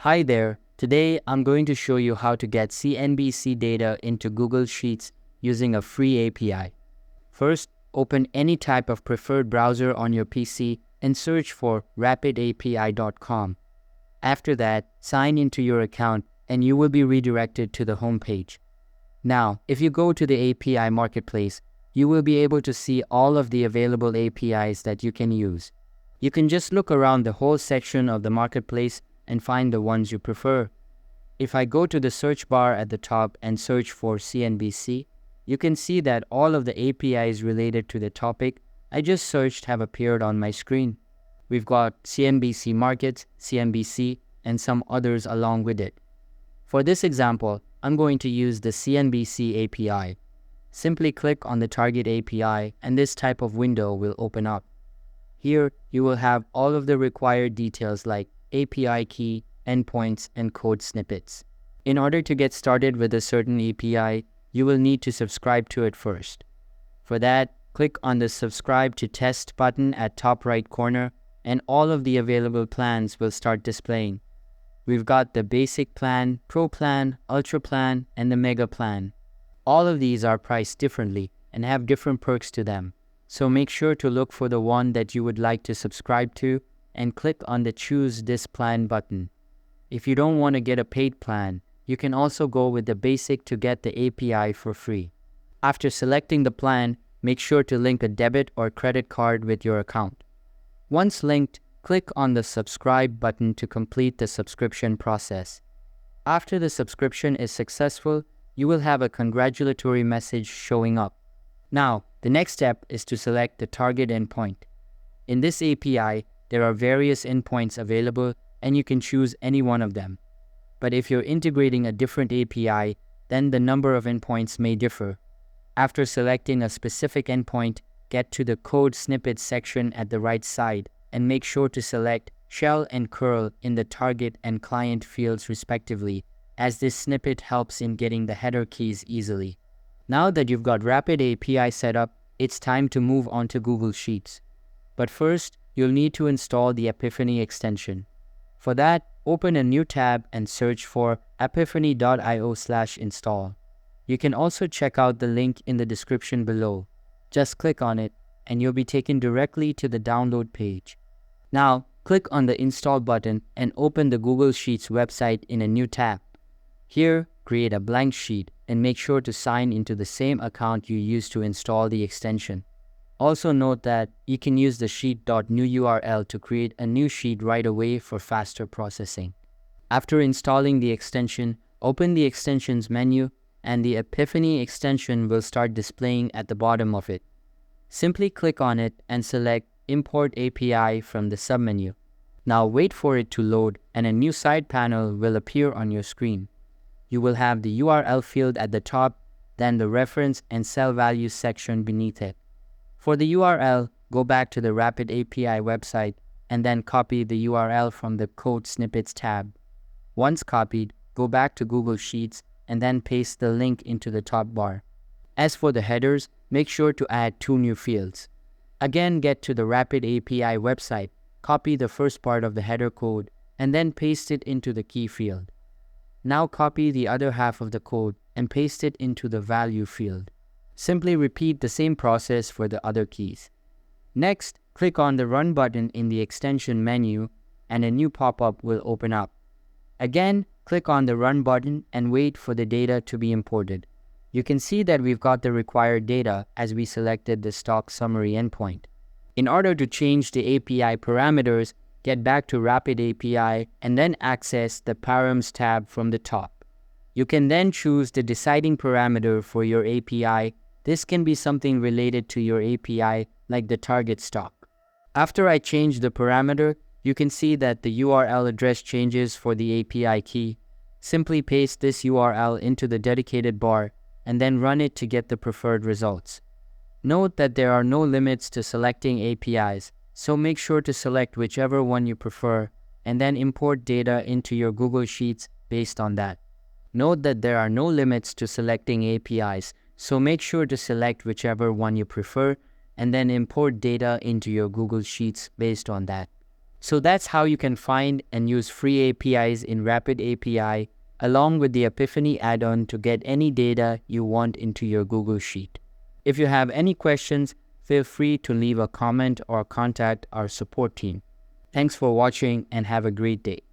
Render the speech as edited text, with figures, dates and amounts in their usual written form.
Hi there, today I'm going to show you how to get CNBC data into Google Sheets using a free API. First, open any type of preferred browser on your PC and search for rapidapi.com. After that, sign into your account and you will be redirected to the home page. Now, if you go to the API marketplace, you will be able to see all of the available APIs that you can use. You can just look around the whole section of the marketplace and find the ones you prefer. If I go to the search bar at the top and search for CNBC, you can see that all of the APIs related to the topic I just searched have appeared on my screen. We've got CNBC Markets, CNBC, and some others along with it. For this example, I'm going to use the CNBC API. Simply click on the target API and this type of window will open up. Here, you will have all of the required details like API key, endpoints, and code snippets. In order to get started with a certain API, you will need to subscribe to it first. For that, click on the Subscribe to Test button at top right corner and all of the available plans will start displaying. We've got the Basic Plan, Pro Plan, Ultra Plan, and the Mega Plan. All of these are priced differently and have different perks to them, so make sure to look for the one that you would like to subscribe to and click on the Choose This Plan button. If you don't want to get a paid plan, you can also go with the Basic to get the API for free. After selecting the plan, make sure to link a debit or credit card with your account. Once linked, click on the Subscribe button to complete the subscription process. After the subscription is successful, you will have a congratulatory message showing up. Now, the next step is to select the target endpoint. In this API, there are various endpoints available and you can choose any one of them. But if you're integrating a different API, then the number of endpoints may differ. After selecting a specific endpoint, get to the code snippets section at the right side and make sure to select shell and curl in the target and client fields respectively, as this snippet helps in getting the header keys easily. Now that you've got Rapid API set up, it's time to move on to Google Sheets. But first, you'll need to install the Apipheny extension. For that, open a new tab and search for apipheny.io/install. You can also check out the link in the description below. Just click on it and you'll be taken directly to the download page. Now, click on the Install button and open the Google Sheets website in a new tab. Here, create a blank sheet and make sure to sign into the same account you used to install the extension. Also note that you can use the sheet.new URL to create a new sheet right away for faster processing. After installing the extension, open the Extensions menu and the Apipheny extension will start displaying at the bottom of it. Simply click on it and select Import API from the submenu. Now wait for it to load and a new side panel will appear on your screen. You will have the URL field at the top, then the reference and cell values section beneath it. For the URL, go back to the Rapid API website and then copy the URL from the Code Snippets tab. Once copied, go back to Google Sheets and then paste the link into the top bar. As for the headers, make sure to add 2 new fields. Again, get to the Rapid API website, copy the first part of the header code, and then paste it into the key field. Now copy the other half of the code and paste it into the value field. Simply repeat the same process for the other keys. Next, click on the Run button in the extension menu and a new pop-up will open up. Again, click on the Run button and wait for the data to be imported. You can see that we've got the required data as we selected the stock summary endpoint. In order to change the API parameters, get back to Rapid API and then access the Params tab from the top. You can then choose the deciding parameter for your API. This can be something related to your API like the target stock. After I change the parameter, you can see that the URL address changes for the API key. Simply paste this URL into the dedicated bar and then run it to get the preferred results. Note that there are no limits to selecting APIs, so make sure to select whichever one you prefer and then import data into your Google Sheets based on that. Note that there are no limits to selecting APIs, so make sure to select whichever one you prefer and then import data into your Google Sheets based on that. So that's how you can find and use free APIs in Rapid API along with the Apipheny add-on to get any data you want into your Google Sheet. If you have any questions, feel free to leave a comment or contact our support team. Thanks for watching and have a great day.